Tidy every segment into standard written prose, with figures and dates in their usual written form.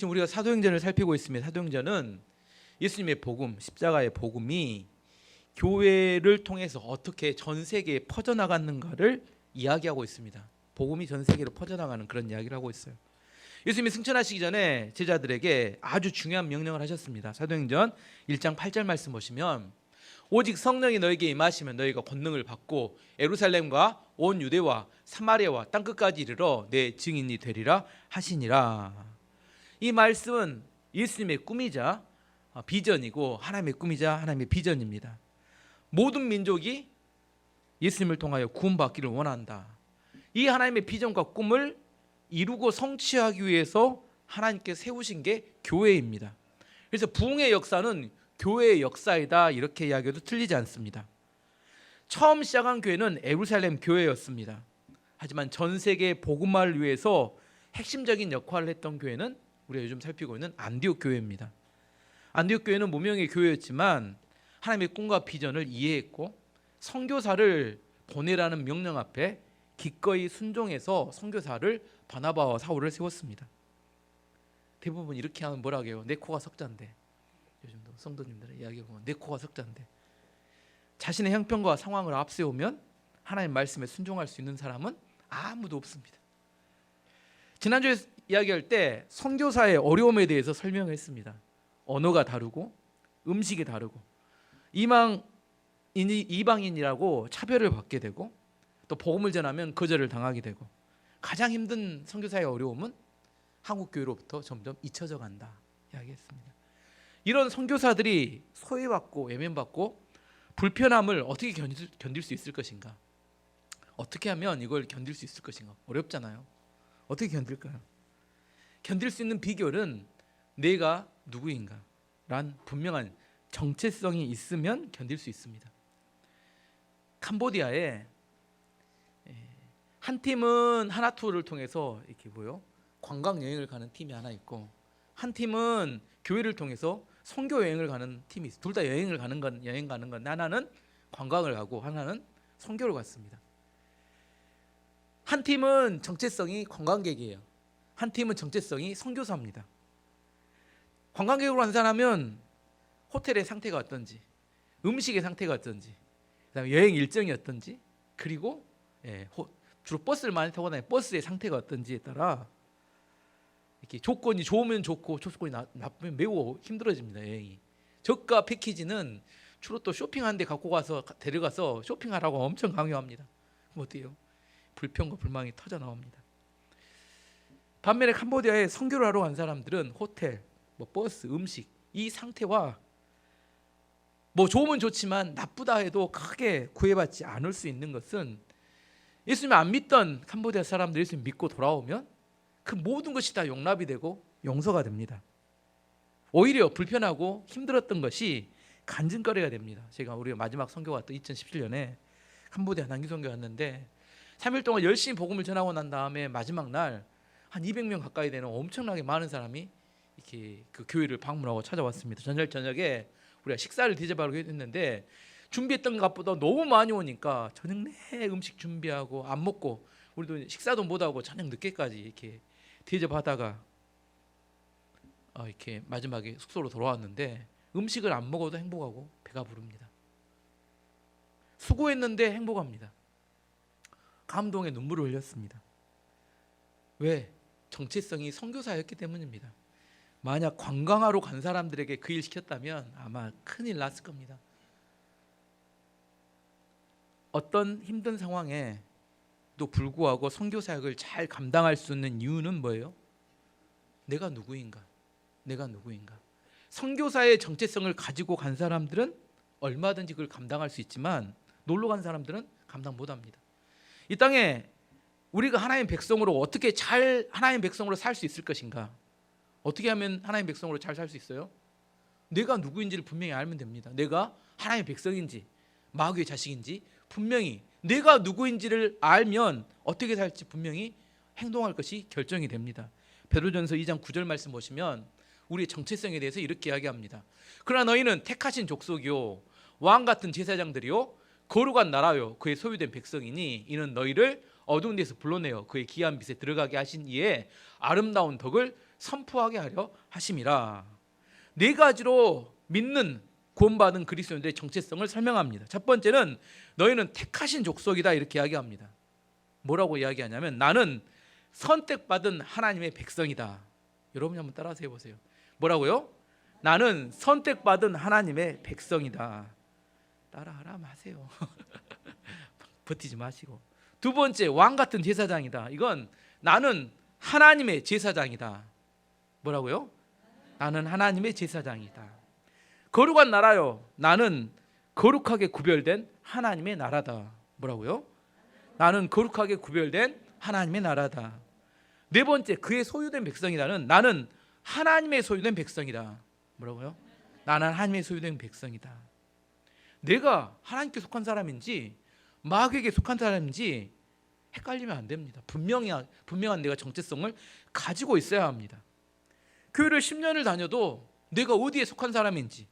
지금 우리가 사도행전을 살피고 있습니다. 사도행전은 예수님의 복음, 십자가의 복음이 교회를 통해서 어떻게 전 세계에 퍼져나갔는가를 이야기하고 있습니다. 복음이 전 세계로 퍼져나가는 그런 이야기를 하고 있어요. 예수님이 승천하시기 전에 제자들에게 아주 중요한 명령을 하셨습니다. 사도행전 1장 8절 말씀 보시면 오직 성령이 너에게 임하시면 너희가 권능을 받고 예루살렘과 온 유대와 사마리아와 땅끝까지 이르러 내 증인이 되리라 하시니라. 이 말씀은 예수님의 꿈이자 비전이고 하나님의 꿈이자 하나님의 비전입니다. 모든 민족이 예수님을 통하여 구원받기를 원한다. 이 하나님의 비전과 꿈을 이루고 성취하기 위해서 하나님께 세우신 게 교회입니다. 그래서 부흥의 역사는 교회의 역사이다 이렇게 이야기해도 틀리지 않습니다. 처음 시작한 교회는 예루살렘 교회였습니다. 하지만 전 세계 복음화를 위해서 핵심적인 역할을 했던 교회는 우리가 요즘 살피고 있는 안디옥 교회입니다. 안디옥 교회는 무명의 교회였지만 하나님의 꿈과 비전을 이해했고 선교사를 보내라는 명령 앞에 기꺼이 순종해서 선교사를 바나바와 사울을 세웠습니다. 대부분 이렇게 하면 뭐라고 해요? 내 코가 석자인데. 요즘도 성도님들의 이야기 보면 내 코가 석자인데. 자신의 형편과 상황을 앞세우면 하나님 말씀에 순종할 수 있는 사람은 아무도 없습니다. 지난주에 이야기할 때 선교사의 어려움에 대해서 설명했습니다. 언어가 다르고 음식이 다르고 이방인이라고 차별을 받게 되고 또 복음을 전하면 거절을 당하게 되고 가장 힘든 선교사의 어려움은 한국 교회로부터 점점 잊혀져 간다 이야기했습니다. 이런 선교사들이 소외받고 외면받고 불편함을 어떻게 견딜 수 있을 것인가? 어떻게 하면 이걸 견딜 수 있을 것인가? 어렵잖아요. 어떻게 견딜까요? 견딜 수 있는 비결은 내가 누구인가? 란 분명한 정체성이 있으면 견딜 수 있습니다. 캄보디아에 한 팀은 하나투어를 통해서 이렇게 관광 여행을 가는 팀이 하나 있고 한 팀은 교회를 통해서 선교 여행을 가는 팀이 있어요. 둘 다 여행 가는 건 하나는 관광을 가고 하나는 선교를 갔습니다. 한 팀은 정체성이 관광객이에요. 한 팀은 정체성이 선교사입니다. 관광객으로 간 사람은 호텔의 상태가 어떤지, 음식의 상태가 어떤지, 그다음에 여행 일정이 어떤지, 그리고 주로 버스를 많이 타고 다니는 버스의 상태가 어떤지에 따라 이렇게 조건이 좋으면 좋고 조건이 나쁘면 매우 힘들어집니다. 여행이. 저가 패키지는 주로 또 쇼핑하는 데 갖고 가서 데려가서 쇼핑하라고 엄청 강요합니다. 그럼 어때요? 불평과 불만이 터져 나옵니다. 반면에 캄보디아에 선교를 하러 간 사람들은 호텔, 버스, 음식 이 상태와 좋으면 좋지만 나쁘다 해도 크게 구애받지 않을 수 있는 것은 예수님 안 믿던 캄보디아 사람들이 예수님 믿고 돌아오면 그 모든 것이 다 용납이 되고 용서가 됩니다. 오히려 불편하고 힘들었던 것이 간증거리가 됩니다. 우리가 마지막 선교 갔던 2017년에 캄보디아 단기 선교 갔는데 3일 동안 열심히 복음을 전하고 난 다음에 마지막 날 한 200명 가까이 되는 엄청나게 많은 사람이 이렇게 그 교회를 방문하고 찾아왔습니다. 저녁에 우리가 식사를 대접하려고 했는데 준비했던 것보다 너무 많이 오니까 저녁 내 음식 준비하고 안 먹고 우리도 식사도 못하고 저녁 늦게까지 이렇게 대접하다가 이렇게 마지막에 숙소로 돌아왔는데 음식을 안 먹어도 행복하고 배가 부릅니다. 수고했는데 행복합니다. 감동의 눈물을 흘렸습니다. 왜? 정체성이 선교사였기 때문입니다. 만약 관광하러 간 사람들에게 그 일 시켰다면 아마 큰일 났을 겁니다. 어떤 힘든 상황에도 불구하고 선교 사역을 잘 감당할 수 있는 이유는 뭐예요? 내가 누구인가? 선교사의 정체성을 가지고 간 사람들은 얼마든지 그걸 감당할 수 있지만 놀러 간 사람들은 감당 못합니다. 이 땅에 우리가 하나님의 백성으로 어떻게 잘 하나님의 백성으로 살 수 있을 것인가? 어떻게 하면 하나님의 백성으로 잘 살 수 있어요? 내가 누구인지를 분명히 알면 됩니다. 내가 하나님의 백성인지 마귀의 자식인지 분명히 내가 누구인지를 알면 어떻게 살지 분명히 행동할 것이 결정이 됩니다. 베드로전서 2장 9절 말씀 보시면 우리의 정체성에 대해서 이렇게 이야기합니다. 그러나 너희는 택하신 족속이요 왕 같은 제사장들이요 거룩한 나라요 그의 소유된 백성이니 이는 너희를 어두운 데서 불러내어 그의 기이한 빛에 들어가게 하신 이에 아름다운 덕을 선포하게 하려 하심이라. 네 가지로 믿는 구원받은 그리스도인들의 정체성을 설명합니다. 첫 번째는 너희는 택하신 족속이다 이렇게 이야기합니다. 뭐라고 이야기하냐면 나는 선택받은 하나님의 백성이다. 여러분이 한번 따라서 해보세요. 뭐라고요? 나는 선택받은 하나님의 백성이다. 따라하라 마세요. 버티지 마시고. 두 번째, 왕 같은 제사장이다. 이건 나는 하나님의 제사장이다. 뭐라고요? 나는 하나님의 제사장이다. 거룩한 나라요. 나는 거룩하게 구별된 하나님의 나라다. 뭐라고요? 나는 거룩하게 구별된 하나님의 나라다. 네 번째, 그의 소유된 백성이다는 나는 하나님의 소유된 백성이다. 뭐라고요? 나는 하나님의 소유된 백성이다. 내가 하나님께 속한 사람인지 마귀에게 속한 사람인지 헷갈리면 안 됩니다. 분명한 내가 정체성을 가지고 있어야 합니다. 교회를 10년을 다녀도 내가 어디에 속한 사람인지,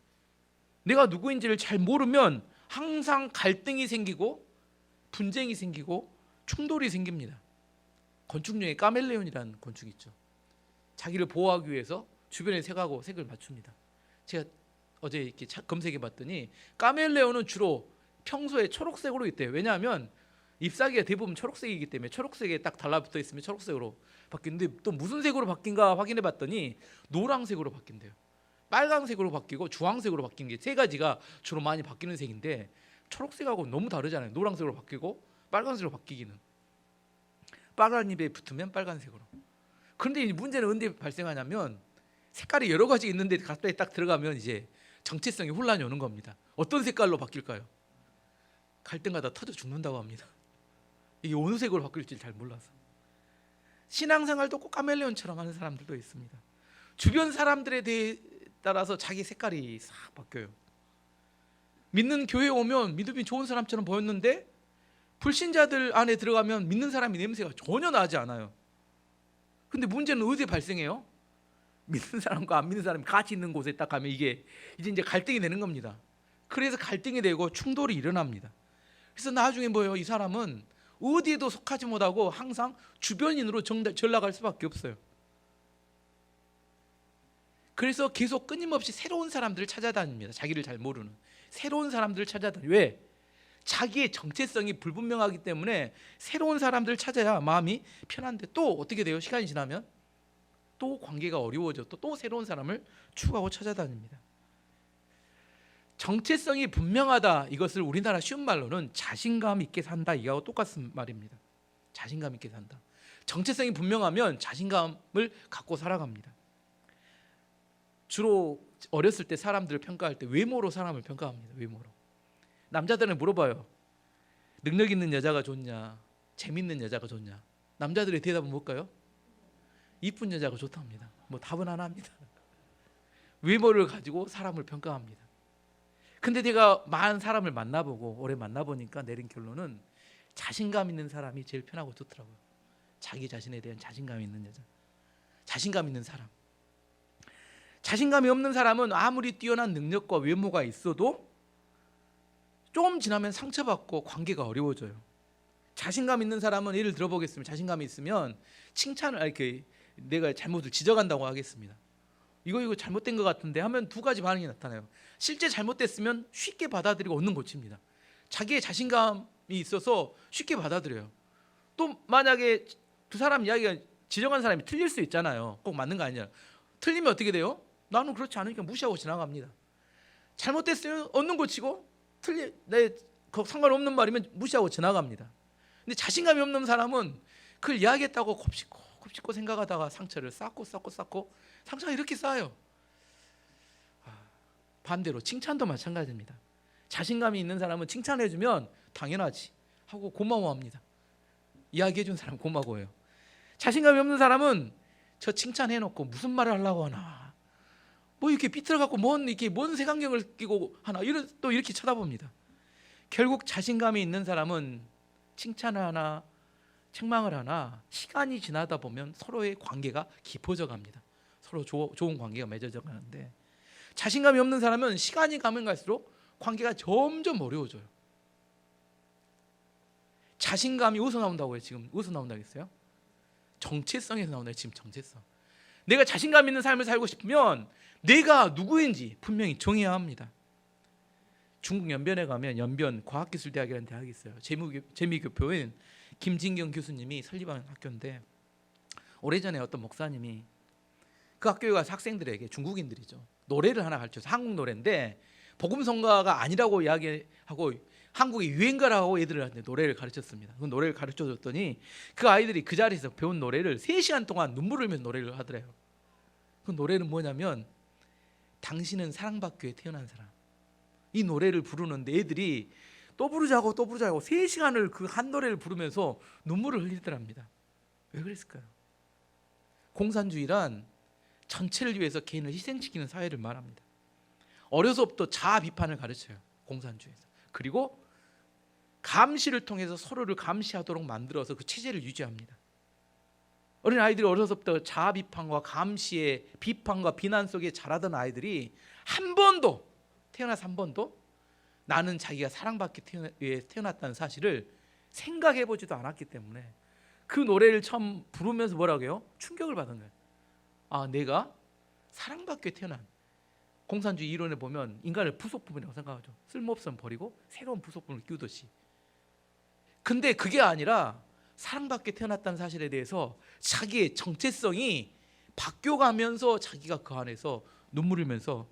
내가 누구인지를 잘 모르면 항상 갈등이 생기고 분쟁이 생기고 충돌이 생깁니다. 건축 중에 카멜레온이라는 건축이 있죠. 자기를 보호하기 위해서 주변에 색하고 색을 맞춥니다. 제가 어제 이렇게 검색해 봤더니 카멜레온은 주로 평소에 초록색으로 있대요. 왜냐하면 잎사귀가 대부분 초록색이기 때문에 초록색에 딱 달라붙어 있으면 초록색으로 바뀌는데, 또 무슨 색으로 바뀐가 확인해 봤더니 노란색으로 바뀐대요. 빨강색으로 바뀌고 주황색으로 바뀌는 게 세 가지가 주로 많이 바뀌는 색인데, 초록색하고 너무 다르잖아요. 노란색으로 바뀌고 빨간색으로 바뀌기는. 빨간 잎에 붙으면 빨간색으로. 그런데 이 문제는 언제 발생하냐면 색깔이 여러 가지 있는데 갑자기 딱 들어가면 이제 정체성이 혼란이 오는 겁니다. 어떤 색깔로 바뀔까요? 갈등하다 터져 죽는다고 합니다. 이게 어느 색으로 바뀔지 잘 몰라서. 신앙생활도 꼭 카멜레온처럼 하는 사람들도 있습니다. 주변 사람들에 따라서 자기 색깔이 싹 바뀌어요. 믿는 교회에 오면 믿음이 좋은 사람처럼 보였는데 불신자들 안에 들어가면 믿는 사람이 냄새가 전혀 나지 않아요. 근데 문제는 어디에 발생해요? 믿는 사람과 안 믿는 사람이 같이 있는 곳에 딱 가면 이게 이제 갈등이 되는 겁니다. 그래서 갈등이 되고 충돌이 일어납니다. 그래서 나중에 뭐예요? 이 사람은 어디에도 속하지 못하고 항상 주변인으로 전락할 수밖에 없어요. 그래서 계속 끊임없이 새로운 사람들을 찾아다닙니다. 자기를 잘 모르는 새로운 사람들을 찾아다녀요. 왜? 자기의 정체성이 불분명하기 때문에 새로운 사람들을 찾아야 마음이 편한데, 또 어떻게 돼요? 시간이 지나면 또 관계가 어려워져 또 새로운 사람을 추구하고 찾아다닙니다. 정체성이 분명하다, 이것을 우리나라 쉬운 말로는 자신감 있게 산다, 이거하고 똑같은 말입니다. 자신감 있게 산다. 정체성이 분명하면 자신감을 갖고 살아갑니다. 주로 어렸을 때 사람들을 평가할 때 외모로 사람을 평가합니다. 외모로. 남자들은 물어봐요. 능력 있는 여자가 좋냐, 재밌는 여자가 좋냐. 남자들의 대답은 뭘까요? 이쁜 여자가 좋답니다. 뭐 답은 하나입니다. 외모를 가지고 사람을 평가합니다. 근데 내가 많은 사람을 만나보고 오래 만나보니까 내린 결론은 자신감 있는 사람이 제일 편하고 좋더라고요. 자기 자신에 대한 자신감 있는 여자, 자신감 있는 사람. 자신감이 없는 사람은 아무리 뛰어난 능력과 외모가 있어도 조금 지나면 상처받고 관계가 어려워져요. 자신감 있는 사람은 예를 들어보겠습니다. 자신감이 있으면 칭찬을 이렇게 내가 잘못을 지적한다고 하겠습니다. 이거 잘못된 것 같은데 하면 두 가지 반응이 나타나요. 실제 잘못됐으면 쉽게 받아들이고 얻는 고칩니다. 자기의 자신감이 있어서 쉽게 받아들여요. 또 만약에 두 사람 이야기가 지적한 사람이 틀릴 수 있잖아요. 꼭 맞는 거 아니라. 틀리면 어떻게 돼요? 나는 그렇지 않으니까 무시하고 지나갑니다. 잘못됐으면 얻는 고치고 상관없는 말이면 무시하고 지나갑니다. 근데 자신감이 없는 사람은 그걸 이야기했다고 곱씹고 생각하다가 상처를 쌓고 상처가 이렇게 쌓여요. 반대로 칭찬도 마찬가지입니다. 자신감이 있는 사람은 칭찬해주면 당연하지 하고 고마워합니다. 이야기해준 사람 고마워해요. 자신감이 없는 사람은 저 칭찬해놓고 무슨 말을 하려고 하나, 뭐 이렇게 삐뚤어갖고 뭔 색안경을 끼고 하나, 또 이렇게 쳐다봅니다. 결국 자신감이 있는 사람은 칭찬을 하나 책망을 하나 시간이 지나다 보면 서로의 관계가 깊어져 갑니다. 서로 좋은 관계가 맺어져 가는데, 자신감이 없는 사람은 시간이 가면 갈수록 관계가 점점 어려워져요. 자신감이 어디서 나온다고요? 지금 어디서 나온다고 했어요? 정체성에서 나오나요? 지금 정체성. 내가 자신감 있는 삶을 살고 싶으면 내가 누구인지 분명히 정해야 합니다. 중국 연변에 가면 연변 과학기술대학이라는 대학이 있어요. 재미교포인 김진경 교수님이 설립한 학교인데, 오래전에 어떤 목사님이 그 학교에 가서 학생들에게, 중국인들이죠, 노래를 하나 가르쳐서, 한국 노래인데 복음성가가 아니라고 이야기하고 한국의 유행가라고 애들한테 노래를 가르쳤습니다. 그 노래를 가르쳐줬더니 그 아이들이 그 자리에서 배운 노래를 3시간 동안 눈물을 흘리면서 노래를 하더래요. 그 노래는 뭐냐면 당신은 사랑받기 위해 태어난 사람, 이 노래를 부르는데 애들이 또 부르자고 3시간을 그 한 노래를 부르면서 눈물을 흘리더랍니다. 왜 그랬을까요? 공산주의란 전체를 위해서 개인을 희생시키는 사회를 말합니다. 어려서부터 자아 비판을 가르쳐요, 공산주의에서. 그리고 감시를 통해서 서로를 감시하도록 만들어서 그 체제를 유지합니다. 어린 아이들이 어려서부터 자아 비판과 감시의 비판과 비난 속에 자라던 아이들이 태어나서 한 번도 나는 자기가 사랑받기 위해 태어났다는 사실을 생각해보지도 않았기 때문에 그 노래를 처음 부르면서 뭐라고 해요? 충격을 받은 거예요. 아, 내가 사랑받기 위해 태어난, 공산주의 이론에 보면 인간을 부속품이라고 생각하죠. 쓸모없으면 버리고 새로운 부속품을 끼우듯이. 근데 그게 아니라 사랑받기 위해 태어났다는 사실에 대해서 자기의 정체성이 바뀌어가면서 자기가 그 안에서 눈물 흘리면서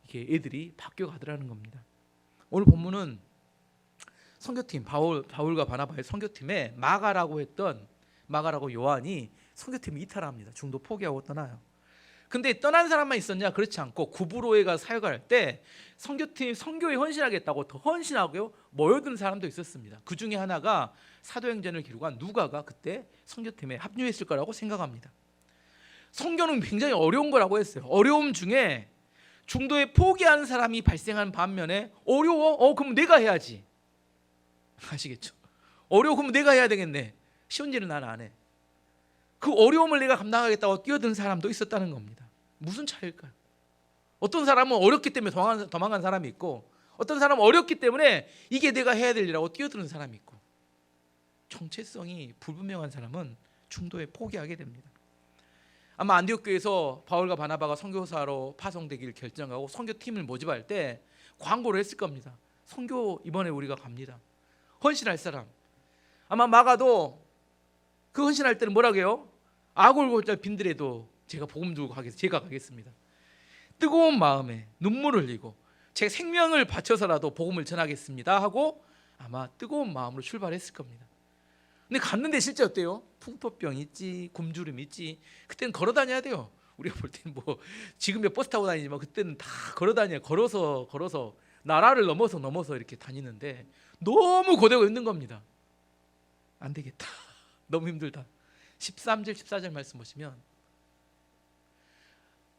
이렇게 애들이 바뀌어가더라는 겁니다. 오늘 본문은 선교팀, 바울과 바나바의 선교팀에 마가라고 요한이 선교팀을 이탈합니다. 중도 포기하고 떠나요. 근데 떠난 사람만 있었냐? 그렇지 않고 구브로에 가서 사역할 때 선교팀 선교에 헌신하겠다고 더 헌신하고 모여든 사람도 있었습니다. 그 중에 하나가 사도행전을 기록한 누가가 그때 선교팀에 합류했을 거라고 생각합니다. 선교는 굉장히 어려운 거라고 했어요. 어려움 중에 중도에 포기하는 사람이 발생하는 반면에 어려워? 그럼 내가 해야지. 아시겠죠? 어려워? 그럼 내가 해야 되겠네. 쉬운 일은 나는 안 해. 그 어려움을 내가 감당하겠다고 뛰어든 사람도 있었다는 겁니다. 무슨 차이일까요? 어떤 사람은 어렵기 때문에 도망간 사람이 있고, 어떤 사람은 어렵기 때문에 이게 내가 해야 될 일이라고 뛰어드는 사람이 있고, 정체성이 불분명한 사람은 중도에 포기하게 됩니다. 아마 안디옥 교회에서 바울과 바나바가 선교사로 파송되기를 결정하고 선교팀을 모집할 때 광고를 했을 겁니다. 선교 이번에 우리가 갑니다. 헌신할 사람. 아마 마가도 그 헌신할 때는 뭐라고 해요? 아골골절 빈들에도 제가 복음 들고 제가 가겠습니다. 뜨거운 마음에 눈물을 흘리고 제 생명을 바쳐서라도 복음을 전하겠습니다 하고 아마 뜨거운 마음으로 출발했을 겁니다. 근데 갔는데 실제 어때요? 풍토병 있지, 굶주림 있지. 그때는 걸어 다녀야 돼요. 우리가 볼 때는 뭐 지금은 버스 타고 다니지만 그때는 다 걸어 다녀요. 걸어서 나라를 넘어서 이렇게 다니는데 너무 고되고 힘든 겁니다. 안 되겠다. 너무 힘들다. 13절 14절 말씀 보시면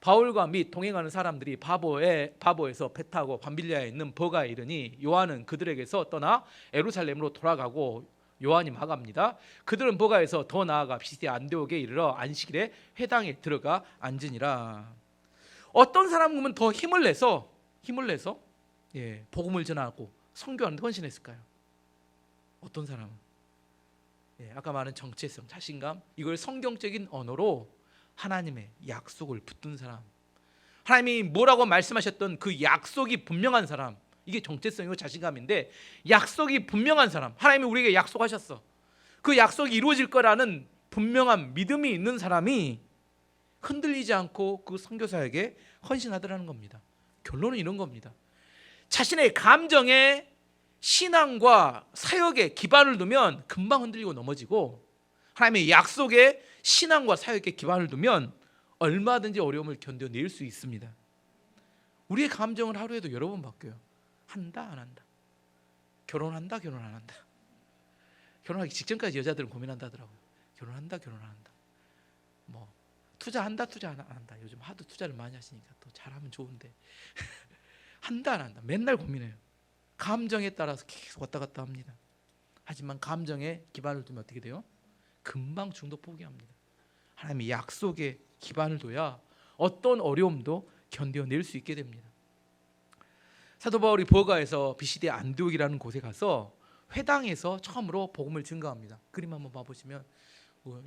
바울과 및 동행하는 사람들이 바보에서 배 타고 밤빌리아에 있는 버가에 이르니 요한은 그들에게서 떠나 예루살렘으로 돌아가고 요한이 마가입니다. 그들은 버가에서 더 나아가 피시디아 안디옥에 이르러 안식일에 회당에 들어가 앉으니라. 어떤 사람은 더 힘을 내서 복음을 전하고 선교하는 데 헌신했을까요? 어떤 사람은 아까 말한 정체성, 자신감, 이걸 성경적인 언어로 하나님의 약속을 붙든 사람, 하나님이 뭐라고 말씀하셨던 그 약속이 분명한 사람, 이게 정체성이고 자신감인데 약속이 분명한 사람, 하나님이 우리에게 약속하셨어. 그 약속이 이루어질 거라는 분명한 믿음이 있는 사람이 흔들리지 않고 그 선교사에게 헌신하더라는 겁니다. 결론은 이런 겁니다. 자신의 감정에 신앙과 사역에 기반을 두면 금방 흔들리고 넘어지고, 하나님의 약속에 신앙과 사역에 기반을 두면 얼마든지 어려움을 견뎌낼 수 있습니다. 우리의 감정은 하루에도 여러 번 바뀌어요. 한다 안 한다, 결혼한다 결혼 안 한다. 결혼하기 직전까지 여자들은 고민한다더라고요. 결혼한다 결혼 안 한다, 뭐 투자한다 투자 안 한다. 요즘 하도 투자를 많이 하시니까 또 잘하면 좋은데 한다 안 한다 맨날 고민해요. 감정에 따라서 계속 왔다 갔다 합니다. 하지만 감정에 기반을 두면 어떻게 돼요? 금방 중도 포기합니다. 하나님의 약속에 기반을 둬야 어떤 어려움도 견뎌낼 수 있게 됩니다. 사도 바울이 버가에서 비시디아 안디옥이라는 곳에 가서 회당에서 처음으로 복음을 증거합니다. 그림 한번 봐보시면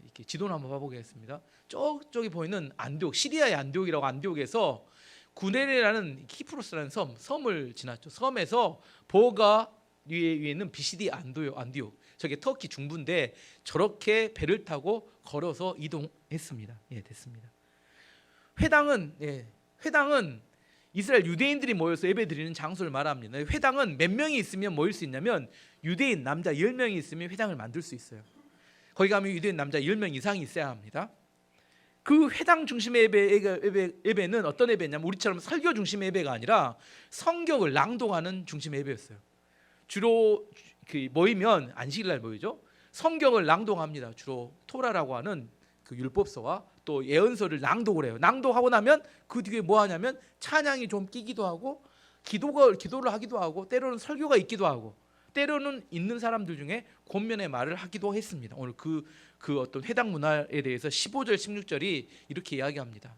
이렇게 지도를 한번 봐보겠습니다. 저쪽에 보이는 안디옥, 시리아의 안디옥이라고, 안디옥에서 구네레라는 키프로스라는 섬을 지났죠. 섬에서 보가 위에 있는 비시디 안디옥, 저게 터키 중부인데 저렇게 배를 타고 걸어서 이동했습니다. 됐습니다. 회당은 이스라엘 유대인들이 모여서 예배드리는 장소를 말합니다. 회당은 몇 명이 있으면 모일 수 있냐면 유대인 남자 10명이 있으면 회당을 만들 수 있어요. 거기 가면 유대인 남자 10명 이상이 있어야 합니다. 그 회당 중심의 예배는 어떤 예배냐면 우리처럼 설교 중심의 예배가 아니라 성경을 낭독하는 중심의 예배였어요. 주로 모이면 안식일날 모이죠. 성경을 낭독합니다. 주로 토라라고 하는 그 율법서와 또 예언서를 낭독을 해요. 낭독하고 나면 그 뒤에 뭐 하냐면 찬양이 좀 끼기도 하고 기도를 하기도 하고 때로는 설교가 있기도 하고 때로는 있는 사람들 중에 권면의 말을 하기도 했습니다. 오늘 그 어떤 회당 문화에 대해서 15절 16절이 이렇게 이야기합니다.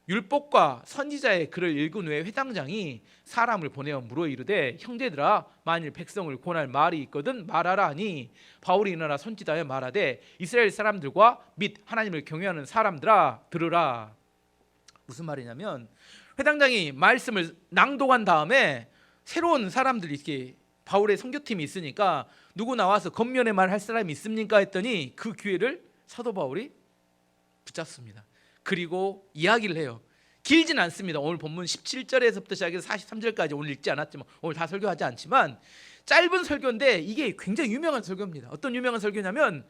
율법과 선지자의 글을 읽은 후에 회당장이 사람을 보내어 물어 이르되 형제들아 만일 백성을 권할 말이 있거든 말하라 하니 바울이 일어나 손짓하여 말하되 이스라엘 사람들과 및 하나님을 경외하는 사람들아 들으라. 무슨 말이냐면 회당장이 말씀을 낭독한 다음에 새로운 사람들이 이렇게 바울의 선교팀이 있으니까 누구 나와서 권면의 말 할 사람이 있습니까 했더니 그 기회를 사도 바울이 붙잡습니다. 그리고 이야기를 해요. 길진 않습니다. 오늘 본문 17절에서부터 시작해서 43절까지 오늘 읽지 않았지만 오늘 다 설교하지 않지만 짧은 설교인데 이게 굉장히 유명한 설교입니다. 어떤 유명한 설교냐면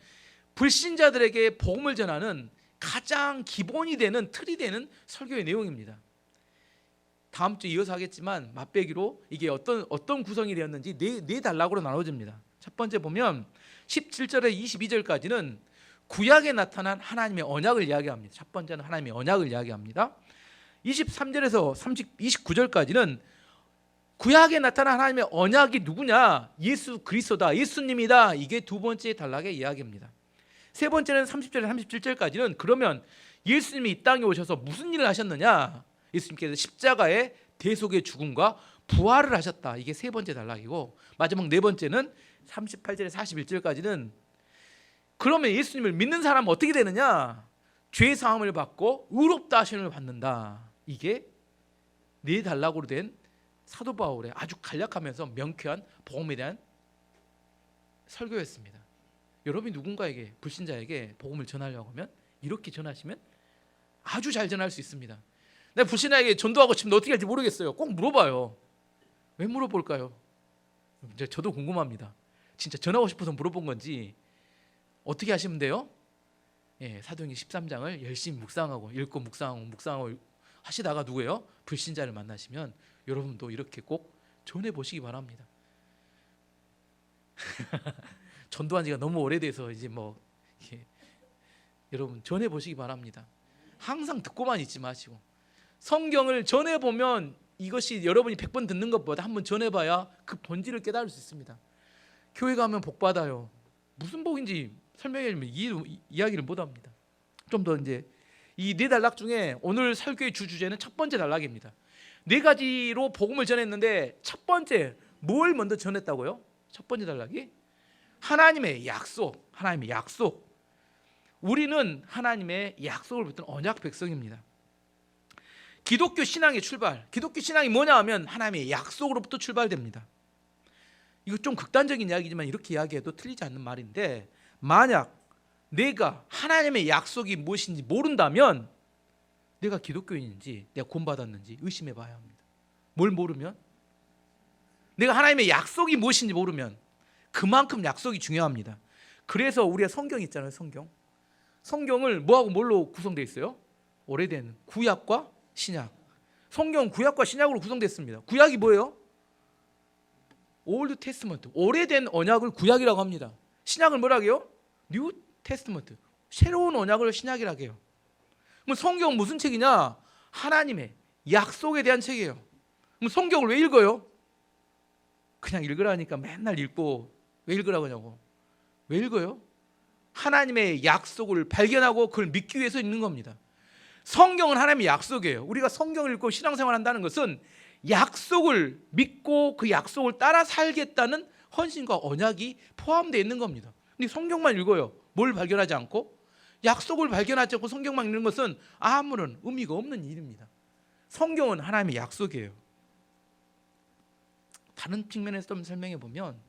불신자들에게 복음을 전하는 가장 기본이 되는 틀이 되는 설교의 내용입니다. 다음 주 이어서 하겠지만 맛배기로 이게 어떤 구성이 되었는지 네 단락으로 나눠집니다. 첫 번째 보면 17절에 22절까지는 구약에 나타난 하나님의 언약을 이야기합니다. 첫 번째는 하나님의 언약을 이야기합니다. 23절에서 29절까지는 구약에 나타난 하나님의 언약이 누구냐? 예수 그리스도다, 예수님이다. 이게 두 번째 단락의 이야기입니다. 세 번째는 30절에서 37절까지는 그러면 예수님이 이 땅에 오셔서 무슨 일을 하셨느냐? 예수님께서 십자가의 대속의 죽음과 부활을 하셨다. 이게 세 번째 단락이고 마지막 네 번째는 38절에서 41절까지는 그러면 예수님을 믿는 사람은 어떻게 되느냐? 죄 사함을 받고 의롭다 하심을 받는다. 이게 네 단락으로 된 사도 바울의 아주 간략하면서 명쾌한 복음에 대한 설교였습니다. 여러분이 누군가에게 불신자에게 복음을 전하려고 하면 이렇게 전하시면 아주 잘 전할 수 있습니다. 내가 불신자에게 전도하고 싶은데 어떻게 할지 모르겠어요. 꼭 물어봐요. 왜 물어볼까요? 저도 궁금합니다. 진짜 전하고 싶어서 물어본 건지. 어떻게 하시면 돼요? 사도행전 13장을 열심히 묵상하고 읽고 묵상하고 하시다가 누구예요? 불신자를 만나시면 여러분도 이렇게 꼭 전해 보시기 바랍니다. 전도한 지가 너무 오래돼서 이제 여러분 전해 보시기 바랍니다. 항상 듣고만 있지 마시고 성경을 전해 보면 이것이 여러분이 100번 듣는 것보다 한번 전해 봐야 그 본질을 깨달을 수 있습니다. 교회 가면 복 받아요. 무슨 복인지 설명해 주면 이야기를 못 합니다. 좀 더 이제 이 네 단락 중에 오늘 설교의 주제는 첫 번째 단락입니다. 네 가지로 복음을 전했는데 첫 번째 뭘 먼저 전했다고요? 첫 번째 단락이 하나님의 약속. 하나님의 약속. 우리는 하나님의 약속을 붙든 언약 백성입니다. 기독교 신앙의 출발. 기독교 신앙이 뭐냐 하면 하나님의 약속으로부터 출발됩니다. 이거 좀 극단적인 이야기지만 이렇게 이야기해도 틀리지 않는 말인데 만약 내가 하나님의 약속이 무엇인지 모른다면 내가 기독교인인지 내가 구원받았는지 의심해 봐야 합니다. 뭘 모르면? 내가 하나님의 약속이 무엇인지 모르면 그만큼 약속이 중요합니다. 그래서 우리가 성경 있잖아요. 성경을 뭐하고 뭘로 구성되어 있어요? 오래된 구약과 신약. 성경은 구약과 신약으로 구성됐습니다. 구약이 뭐예요? 올드 테스트먼트. 오래된 언약을 구약이라고 합니다. 신약을 뭐라고 해요? 뉴 테스트먼트. 새로운 언약을 신약이라고 해요. 그럼 성경은 무슨 책이냐? 하나님의 약속에 대한 책이에요. 그럼 성경을 왜 읽어요? 그냥 읽으라니까 맨날 읽고 왜 읽으라고 하냐고. 왜 읽어요? 하나님의 약속을 발견하고 그걸 믿기 위해서 읽는 겁니다. 성경은 하나님의 약속이에요. 우리가 성경을 읽고 신앙생활 한다는 것은 약속을 믿고 그 약속을 따라 살겠다는 헌신과 언약이 포함되어 있는 겁니다. 근데 성경만 읽어요. 뭘 발견하지 않고? 약속을 발견하지 않고 성경만 읽는 것은 아무런 의미가 없는 일입니다. 성경은 하나님의 약속이에요. 다른 측면에서 좀 설명해 보면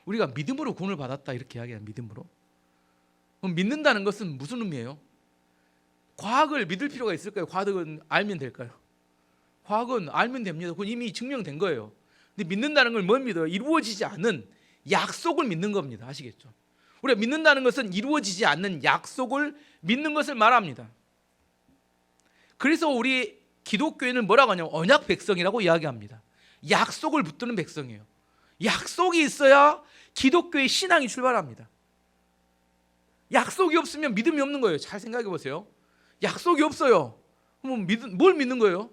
우리가 믿음으로 구원을 받았다 이렇게 이야기해요. 믿음으로. 그럼 믿는다는 것은 무슨 의미예요? 과학을 믿을 필요가 있을까요? 과학은 알면 될까요? 과학은 알면 됩니다. 그건 이미 증명된 거예요. 근데 믿는다는 걸 뭘 믿어요? 이루어지지 않는 약속을 믿는 겁니다. 아시겠죠? 우리가 믿는다는 것은 이루어지지 않는 약속을 믿는 것을 말합니다. 그래서 우리 기독교인은 뭐라고 하냐면 언약 백성이라고 이야기합니다. 약속을 붙드는 백성이에요. 약속이 있어야 기독교의 신앙이 출발합니다. 약속이 없으면 믿음이 없는 거예요. 잘 생각해 보세요. 약속이 없어요. 그럼 뭘 믿는 거예요?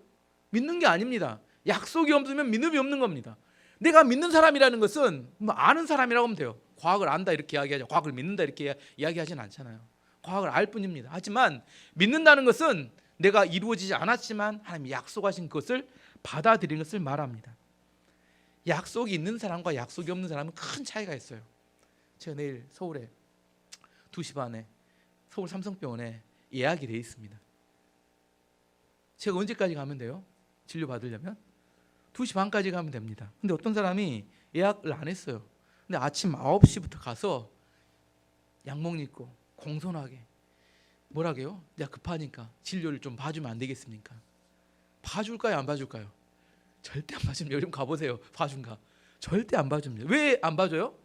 믿는 게 아닙니다. 약속이 없으면 믿음이 없는 겁니다. 내가 믿는 사람이라는 것은 아는 사람이라고 하면 돼요. 과학을 안다 이렇게 이야기하죠. 과학을 믿는다 이렇게 이야기하지는 않잖아요. 과학을 알 뿐입니다. 하지만 믿는다는 것은 내가 이루어지지 않았지만 하나님이 약속하신 것을 받아들이는 것을 말합니다. 약속이 있는 사람과 약속이 없는 사람은 큰 차이가 있어요. 제가 내일 서울에 2시 반에 서울 삼성병원에 예약이 되어 있습니다. 제가 언제까지 가면 돼요? 진료 받으려면? 2시 반까지 가면 됩니다. 근데 어떤 사람이 예약을 안 했어요. 근데 아침 9시부터 가서 양복 입고 공손하게 뭐라게요? 내가 급하니까 진료를 좀 봐주면 안 되겠습니까? 봐줄까요? 안 봐줄까요? 절대 안 봐줍니다. 요즘 가보세요. 봐준가? 절대 안 봐줍니다. 왜 안 봐줘요?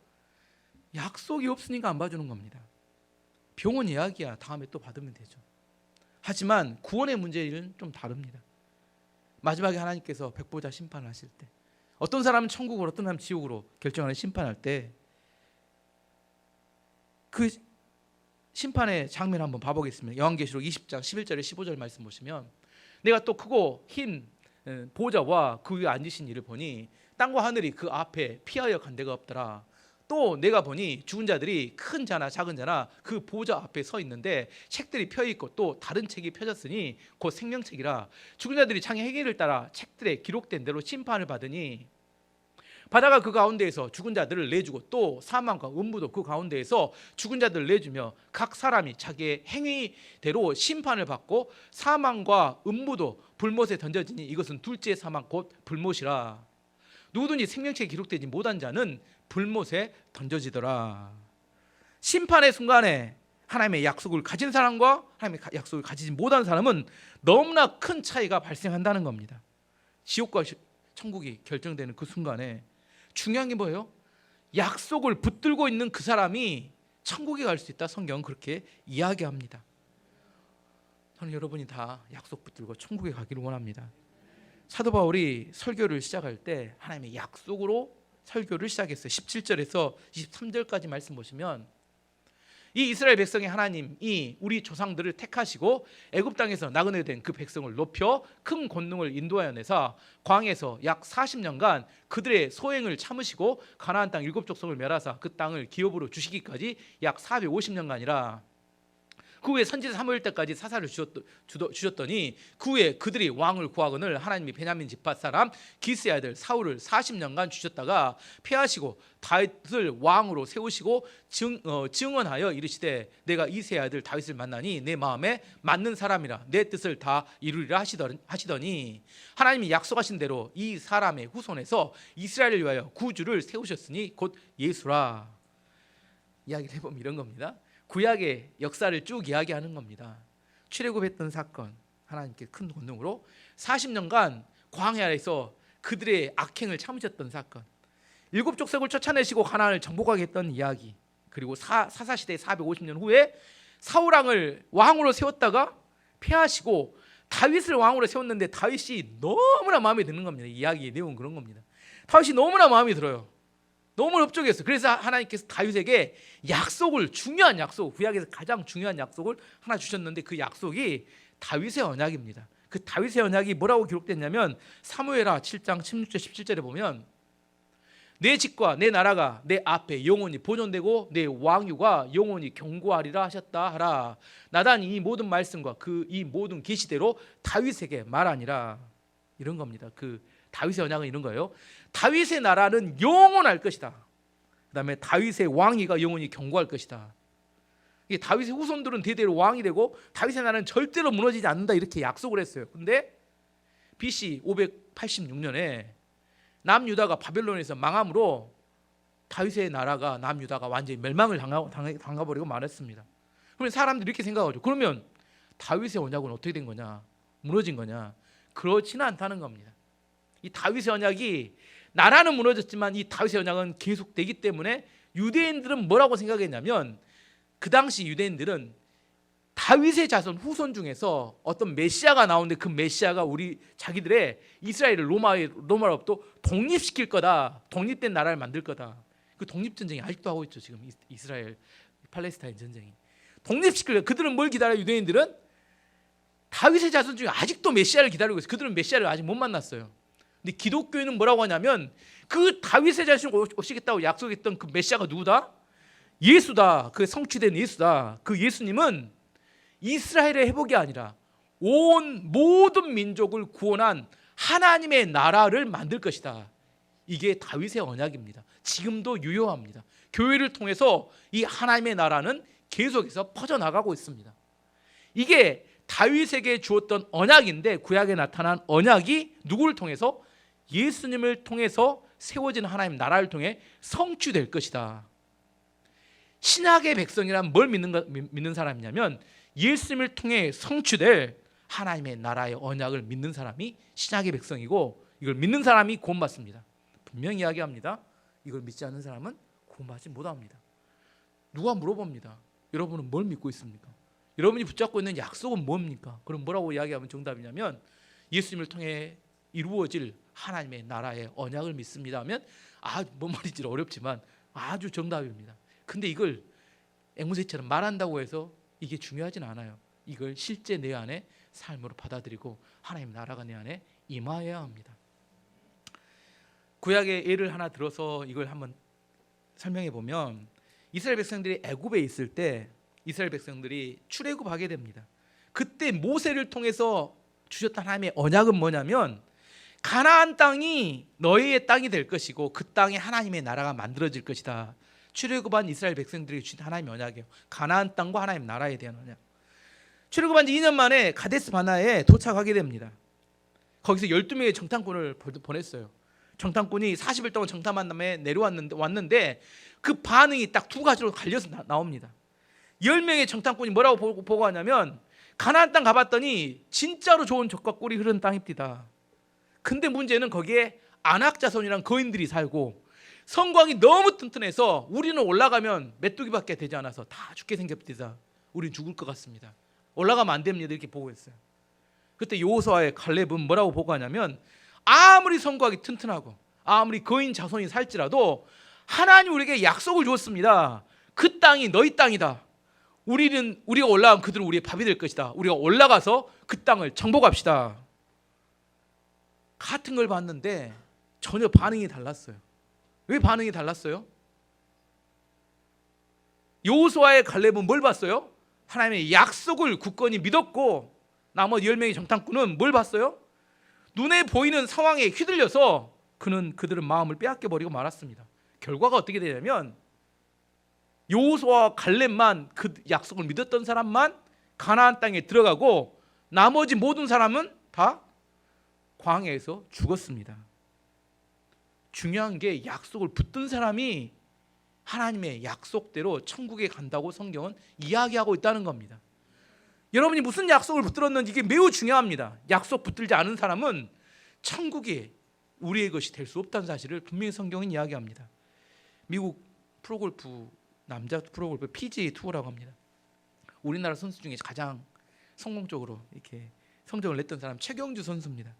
약속이 없으니까 안 봐주는 겁니다. 병원 예약이야. 다음에 또 받으면 되죠. 하지만 구원의 문제는 좀 다릅니다. 마지막에 하나님께서 백보자 심판을 하실 때 어떤 사람은 천국으로 어떤 사람은 지옥으로 결정하는 심판할 때 그 심판의 장면 한번 봐보겠습니다. 요한계시록 20장 11절에 15절 말씀 보시면 내가 또 크고 흰 보좌와 그 위에 앉으신 이를 보니 땅과 하늘이 그 앞에 피하여 간 데가 없더라. 또 내가 보니 죽은 자들이 큰 자나 작은 자나 그 보좌 앞에 서 있는데 책들이 펴 있고 또 다른 책이 펴졌으니 곧 생명책이라. 죽은 자들이 장의 행위를 따라 책들에 기록된 대로 심판을 받으니 바다가 그 가운데에서 죽은 자들을 내주고 또 사망과 음부도 그 가운데에서 죽은 자들을 내주며 각 사람이 자기의 행위대로 심판을 받고 사망과 음부도 불못에 던져지니 이것은 둘째 사망 곧 불못이라. 누구든지 생명책에 기록되지 못한 자는 불못에 던져지더라. 심판의 순간에 하나님의 약속을 가진 사람과 하나님의 약속을 가지지 못한 사람은 너무나 큰 차이가 발생한다는 겁니다. 지옥과 천국이 결정되는 그 순간에 중요한 게 뭐예요? 약속을 붙들고 있는 그 사람이 천국에 갈 수 있다. 성경은 그렇게 이야기합니다. 저는 여러분이 다 약속 붙들고 천국에 가기를 원합니다. 사도 바울이 설교를 시작할 때 하나님의 약속으로 설교를 시작했어요. 17절에서 23절까지 말씀 보시면 이 이스라엘 백성의 하나님이 우리 조상들을 택하시고 애굽 땅에서 나그네 된 그 백성을 높여 큰 권능을 인도하여 내사 광에서 약 40년간 그들의 소행을 참으시고 가나안 땅 7족속을 멸하사 그 땅을 기업으로 주시기까지 약 450년간이라. 그 후에 선지자 사무엘 때까지 사사를 주셨더니 그 후에 그들이 왕을 구하거늘 하나님이 베냐민 지파 사람 기스의 아들 사울을 40년간 주셨다가 패하시고 다윗을 왕으로 세우시고 증언하여 이르시되 내가 이새의 아들 다윗을 만나니 내 마음에 맞는 사람이라 내 뜻을 다 이루리라 하시더니 하나님이 약속하신 대로 이 사람의 후손에서 이스라엘을 위하여 구주를 세우셨으니 곧 예수라. 이야기를 해보면 이런 겁니다. 구약의 역사를 쭉 이야기하는 겁니다. 출애굽했던 사건, 하나님께 큰 권능으로 40년간 광야 아래서 그들의 악행을 참으셨던 사건, 7족속을 쫓아내시고 가나안을 정복하게 했던 이야기, 그리고 사사시대 450년 후에 사울왕을 왕으로 세웠다가 패하시고 다윗을 왕으로 세웠는데 다윗이 너무나 마음에 드는 겁니다. 이 이야기의 내용은 그런 겁니다. 다윗이 너무나 마음에 들어요. 너무 흡족했어요. 그래서 하나님께서 다윗에게 약속을, 중요한 약속, 구약에서 가장 중요한 약속을 하나 주셨는데 그 약속이 다윗의 언약입니다. 그 다윗의 언약이 뭐라고 기록됐냐면 사무엘하 7장 16절 17절에 보면 내 집과 내 나라가 내 앞에 영원히 보존되고 내 왕유가 영원히 경고하리라 하셨다 하라. 나단이 이 모든 말씀과 그 이 모든 계시대로 다윗에게 말하니라. 이런 겁니다. 그 다윗의 언약은 이런 거예요. 다윗의 나라는 영원할 것이다. 그 다음에 다윗의 왕위가 영원히 경고할 것이다. 이게 다윗의 후손들은 대대로 왕이 되고 다윗의 나라는 절대로 무너지지 않는다 이렇게 약속을 했어요. 근데 BC 586년에 남유다가 바벨론에서 망함으로 다윗의 나라가 남유다가 완전히 멸망을 당해버리고 말았습니다. 그러면 사람들이 이렇게 생각하죠. 그러면 다윗의 언약은 어떻게 된 거냐? 무너진 거냐? 그렇지는 않다는 겁니다. 이 다윗의 언약이 나라는 무너졌지만 이 다윗의 언약은 계속되기 때문에 유대인들은 뭐라고 생각했냐면 그 당시 유대인들은 다윗의 자손 후손 중에서 어떤 메시아가 나오는데 그 메시아가 우리 자기들의 이스라엘을 로마로부터 독립시킬 거다. 독립된 나라를 만들 거다. 그 독립전쟁이 아직도 하고 있죠. 지금 이스라엘 팔레스타인 전쟁이. 독립시키려 그들은 뭘 기다려? 유대인들은 다윗의 자손 중에 아직도 메시아를 기다리고 있어요. 그들은 메시아를 아직 못 만났어요. 근데 기독교인은 뭐라고 하냐면 그 다윗의 자손이 오시겠다고 약속했던 그 메시아가 누구다? 예수다. 그 성취된 예수다. 그 예수님은 이스라엘의 회복이 아니라 온 모든 민족을 구원한 하나님의 나라를 만들 것이다. 이게 다윗의 언약입니다. 지금도 유효합니다. 교회를 통해서 이 하나님의 나라는 계속해서 퍼져나가고 있습니다. 이게 다윗에게 주었던 언약인데 구약에 나타난 언약이 누구를 통해서? 예수님을 통해서 세워진 하나님 나라를 통해 성취될 것이다. 신약의 백성이란 뭘 믿는 사람이냐면 예수님을 통해 성취될 하나님의 나라의 언약을 믿는 사람이 신약의 백성이고 이걸 믿는 사람이 구원받습니다. 분명히 이야기합니다. 이걸 믿지 않는 사람은 구원받지 못합니다. 누가 물어봅니다. 여러분은 뭘 믿고 있습니까? 여러분이 붙잡고 있는 약속은 뭡니까? 그럼 뭐라고 이야기하면 정답이냐면 예수님을 통해 이루어질 하나님의 나라의 언약을 믿습니다 하면 뭔 말인지 어렵지만 아주 정답입니다. 근데 이걸 앵무새처럼 말한다고 해서 이게 중요하진 않아요. 이걸 실제 내 안에 삶으로 받아들이고 하나님 나라가 내 안에 임하여야 합니다. 구약의 예를 하나 들어서 이걸 한번 설명해 보면 이스라엘 백성들이 애굽에 있을 때 이스라엘 백성들이 출애굽하게 됩니다. 그때 모세를 통해서 주셨던 하나님의 언약은 뭐냐면 가나안 땅이 너희의 땅이 될 것이고 그 땅에 하나님의 나라가 만들어질 것이다. 출애굽한 이스라엘 백성들이 주신 하나님의 언약이에요. 가나안 땅과 하나님 나라에 대한 언약. 출애굽한 지 2년 만에 가데스 바나에 도착하게 됩니다. 거기서 12명의 정탐꾼을 보냈어요. 정탐꾼이 40일 동안 정탐한 다음에 왔는데 그 반응이 딱 두 가지로 갈려서 나옵니다. 10명의 정탐꾼이 뭐라고 보고하냐면 가나안 땅 가봤더니 진짜로 좋은 젖과 꿀이 흐르는 땅입니다. 근데 문제는 거기에 아낙 자손이란 거인들이 살고 성곽이 너무 튼튼해서 우리는 올라가면 메뚜기밖에 되지 않아서 다 죽게 생겼습니다. 우린 죽을 것 같습니다. 올라가면 안 됩니다. 이렇게 보고했어요. 그때 여호수아의 갈렙은 뭐라고 보고하냐면 아무리 성곽이 튼튼하고 아무리 거인 자손이 살지라도 하나님 우리에게 약속을 주었습니다. 그 땅이 너희 땅이다. 우리가 올라가면 그들은 우리의 밥이 될 것이다. 우리가 올라가서 그 땅을 정복합시다. 같은 걸 봤는데 전혀 반응이 달랐어요. 왜 반응이 달랐어요? 여호수아의 갈렙은 뭘 봤어요? 하나님의 약속을 굳건히 믿었고 나머지 10명의 정탐꾼은 뭘 봤어요? 눈에 보이는 상황에 휘둘려서 그들은 마음을 빼앗겨버리고 말았습니다. 결과가 어떻게 되냐면 여호수아와 갈렙만 그 약속을 믿었던 사람만 가나안 땅에 들어가고 나머지 모든 사람은 다 광야에서 죽었습니다. 중요한 게 약속을 붙든 사람이 하나님의 약속대로 천국에 간다고 성경은 이야기하고 있다는 겁니다. 여러분이 무슨 약속을 붙들었는지 이게 매우 중요합니다. 약속 붙들지 않은 사람은 천국이 우리의 것이 될 수 없다는 사실을 분명히 성경은 이야기합니다. 미국 프로골프 남자 프로골프 PGA 투어라고 합니다. 우리나라 선수 중에 가장 성공적으로 이렇게 성적을 냈던 사람 최경주 선수입니다.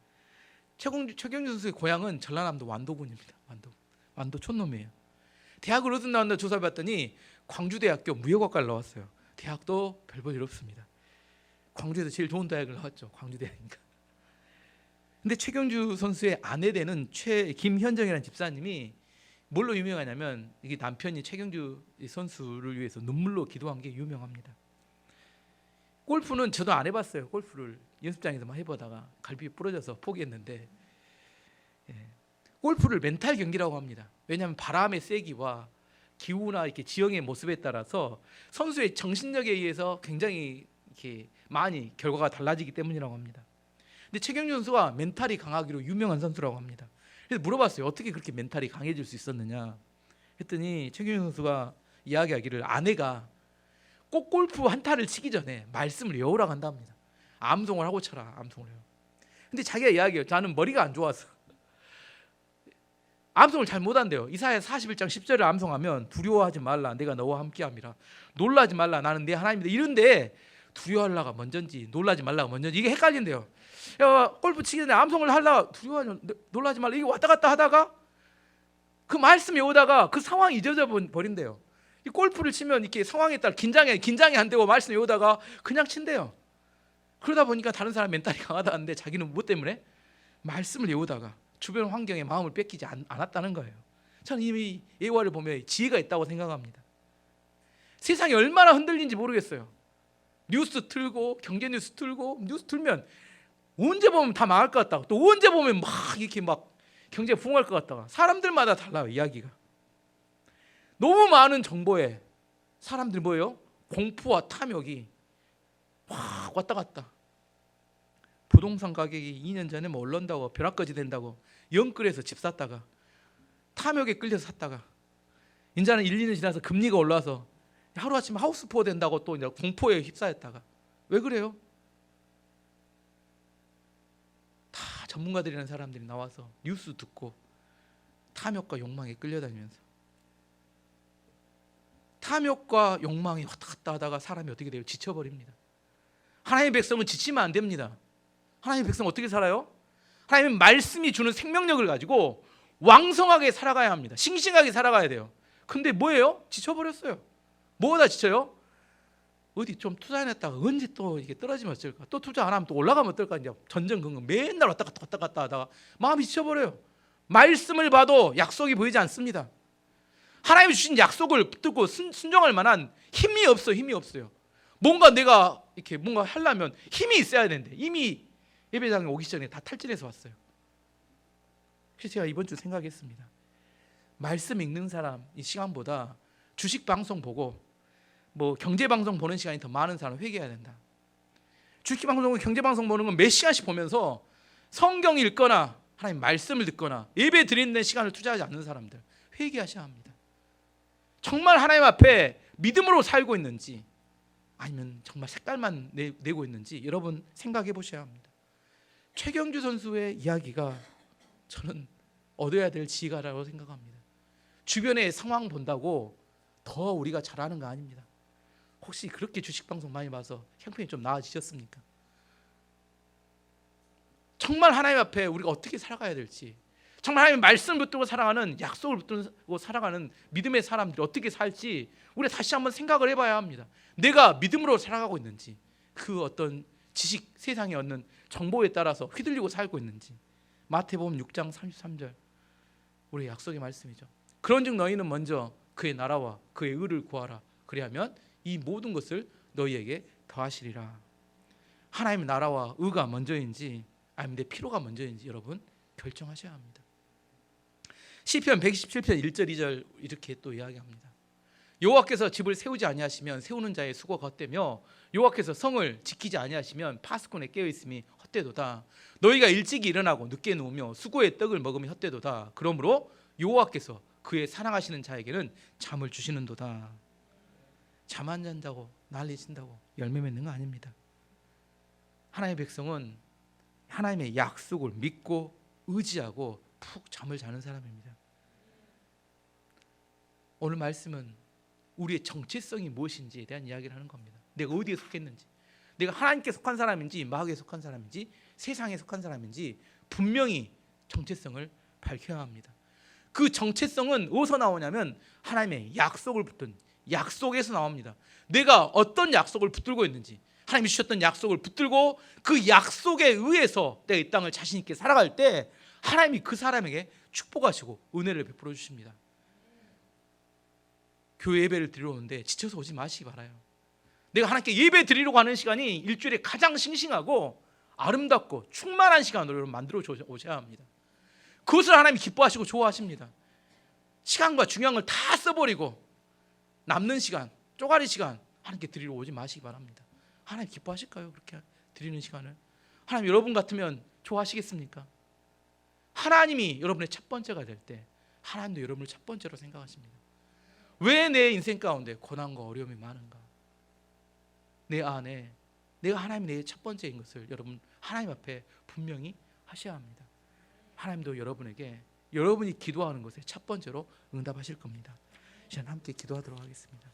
최경주 선수의 고향은 전라남도 완도군입니다. 완도 촌놈이에요. 대학을 어디 나왔나 조사해봤더니 광주대학교 무역학과를 나왔어요. 대학도 별 볼 일 없습니다. 광주에서 제일 좋은 대학을 나왔죠. 광주대학이니까. 근데 최경주 선수의 아내 되는 김현정이라는 집사님이 뭘로 유명하냐면 이게 남편이 최경주 선수를 위해서 눈물로 기도한 게 유명합니다. 골프는 저도 안 해봤어요. 골프를 연습장에서만 해보다가 갈비 부러져서 포기했는데 골프를 멘탈 경기라고 합니다. 왜냐하면 바람의 세기와 기후나 이렇게 지형의 모습에 따라서 선수의 정신력에 의해서 굉장히 이렇게 많이 결과가 달라지기 때문이라고 합니다. 근데 최경주 선수가 멘탈이 강하기로 유명한 선수라고 합니다. 그래서 물어봤어요. 어떻게 그렇게 멘탈이 강해질 수 있었느냐 했더니 최경주 선수가 이야기하기를 아내가 꼭 골프 한 타를 치기 전에 말씀을 외우라고 한답니다. 암송을 하고 쳐라. 암송을 해요. 근데 자기가 이야기해요. 나는 머리가 안 좋아서 암송을 잘 못한대요. 이사야 41장 10절을 암송하면 두려워하지 말라 내가 너와 함께함이라, 놀라지 말라 나는 네 하나님이다, 이런데 두려워하려가 먼저인지 놀라지 말라가 먼저인지 이게 헷갈린대요. 야, 골프 치기 전에 암송을 하려가 두려워하지 놀라지 말라 이게 왔다 갔다 하다가 그 말씀 외우다가 그 상황이 잊어져 버린대요. 이 골프를 치면 이렇게 상황에 따라 긴장이 안 되고 말씀 외우다가 그냥 친대요. 그러다 보니까 다른 사람 멘탈이 강하다는데 자기는 무엇 때문에? 말씀을 외우다가 주변 환경에 마음을 뺏기지 않았다는 거예요. 저는 이 예화를 보면 지혜가 있다고 생각합니다. 세상이 얼마나 흔들린지 모르겠어요. 뉴스 틀고 경제 뉴스 틀고 뉴스 틀면 언제 보면 다 망할 것 같다가 또 언제 보면 막 이렇게 막 경제가 부흥할 것 같다가 사람들마다 달라요. 이야기가 너무 많은 정보에 사람들 뭐예요? 공포와 탐욕이 확 왔다 갔다. 부동산 가격이 2년 전에 뭐 올른다고 벼락거지 된다고 영끌에서 집 샀다가 탐욕에 끌려서 샀다가 이제는 1, 2년 지나서 금리가 올라서 하루아침에 하우스포 된다고 또 이제 공포에 휩싸였다가 왜 그래요? 다 전문가들이라는 사람들이 나와서 뉴스 듣고 탐욕과 욕망에 끌려다니면서 탐욕과 욕망이 왔다 갔다 하다가 사람이 어떻게 돼요? 지쳐버립니다. 하나님의 백성은 지치면 안 됩니다. 하나님의 백성은 어떻게 살아요? 하나님의 말씀이 주는 생명력을 가지고 왕성하게 살아가야 합니다. 싱싱하게 살아가야 돼요. 근데 뭐예요? 지쳐버렸어요. 뭐가 지쳐요? 어디 좀 투자해놨다가 언제 또 이게 떨어지면 어쩔까? 또 투자 안 하면 또 올라가면 어떨까? 이제 전전긍긍 맨날 왔다 갔다 하다가 마음이 지쳐버려요. 말씀을 봐도 약속이 보이지 않습니다. 하나님이 주신 약속을 붙들고 순종할 만한 힘이 없어요. 뭔가 내가 이렇게 뭔가 하려면 힘이 있어야 되는데 이미 예배당에 오기 전에 다 탈진해서 왔어요. 그래서 제가 이번 주 생각했습니다. 말씀 읽는 사람 이 시간보다 주식 방송 보고 뭐 경제 방송 보는 시간이 더 많은 사람 회개해야 된다. 주식 방송과 경제 방송 보는 건 몇 시간씩 보면서 성경 읽거나 하나님 말씀을 듣거나 예배 드리는 시간을 투자하지 않는 사람들 회개하셔야 합니다. 정말 하나님 앞에 믿음으로 살고 있는지 아니면 정말 색깔만 내고 있는지 여러분 생각해 보셔야 합니다. 최경주 선수의 이야기가 저는 얻어야 될 지혜라고 생각합니다. 주변의 상황 본다고 더 우리가 잘하는 거 아닙니다. 혹시 그렇게 주식 방송 많이 봐서 형편이 좀 나아지셨습니까? 정말 하나님 앞에 우리가 어떻게 살아가야 될지, 정말 하나님의 말씀을 붙들고 살아가는, 약속을 붙들고 살아가는 믿음의 사람들이 어떻게 살지 우리가 다시 한번 생각을 해봐야 합니다. 내가 믿음으로 살아가고 있는지, 그 어떤 지식, 세상에 얻는 정보에 따라서 휘둘리고 살고 있는지. 마태복음 6장 33절 우리의 약속의 말씀이죠. 그런즉 너희는 먼저 그의 나라와 그의 의를 구하라. 그리하면 이 모든 것을 너희에게 더하시리라. 하나님의 나라와 의가 먼저인지 아니면 내 피로가 먼저인지 여러분 결정하셔야 합니다. 시편 127편 1절 2절 이렇게 또 이야기합니다. 여호와께서 집을 세우지 아니하시면 세우는 자의 수고가 헛되며 여호와께서 성을 지키지 아니하시면 파수꾼에 깨어 있음이 헛되도다. 너희가 일찍이 일어나고 늦게 누우며 수고의 떡을 먹으면 헛되도다. 그러므로 여호와께서 그의 사랑하시는 자에게는 잠을 주시는도다. 잠 안 잔다고 난리 친다고 열매 맺는 거 아닙니다. 하나님의 백성은 하나님의 약속을 믿고 의지하고 푹 잠을 자는 사람입니다. 오늘 말씀은 우리의 정체성이 무엇인지에 대한 이야기를 하는 겁니다. 내가 어디에 속했는지, 내가 하나님께 속한 사람인지 마귀에 속한 사람인지 세상에 속한 사람인지 분명히 정체성을 밝혀야 합니다. 그 정체성은 어디서 나오냐면 하나님의 약속을 붙든 약속에서 나옵니다. 내가 어떤 약속을 붙들고 있는지, 하나님이 주셨던 약속을 붙들고 그 약속에 의해서 내가 이 땅을 자신 있게 살아갈 때 하나님이 그 사람에게 축복하시고 은혜를 베풀어 주십니다. 교회 예배를 드리러 오는데 지쳐서 오지 마시기 바라요. 내가 하나님께 예배 드리려고 하는 시간이 일주일에 가장 싱싱하고 아름답고 충만한 시간으로 만들어 오셔야 합니다. 그것을 하나님이 기뻐하시고 좋아하십니다. 시간과 중요한 걸 다 써버리고 남는 시간, 쪼가리 시간 하나님께 드리러 오지 마시기 바랍니다. 하나님 기뻐하실까요? 그렇게 드리는 시간을? 하나님 여러분 같으면 좋아하시겠습니까? 하나님이 여러분의 첫 번째가 될 때 하나님도 여러분을 첫 번째로 생각하십니다. 왜 내 인생 가운데 고난과 어려움이 많은가? 내 안에 내가 하나님이 내 첫 번째인 것을 여러분 하나님 앞에 분명히 하셔야 합니다. 하나님도 여러분에게 여러분이 기도하는 것에 첫 번째로 응답하실 겁니다. 시간 함께 기도하도록 하겠습니다.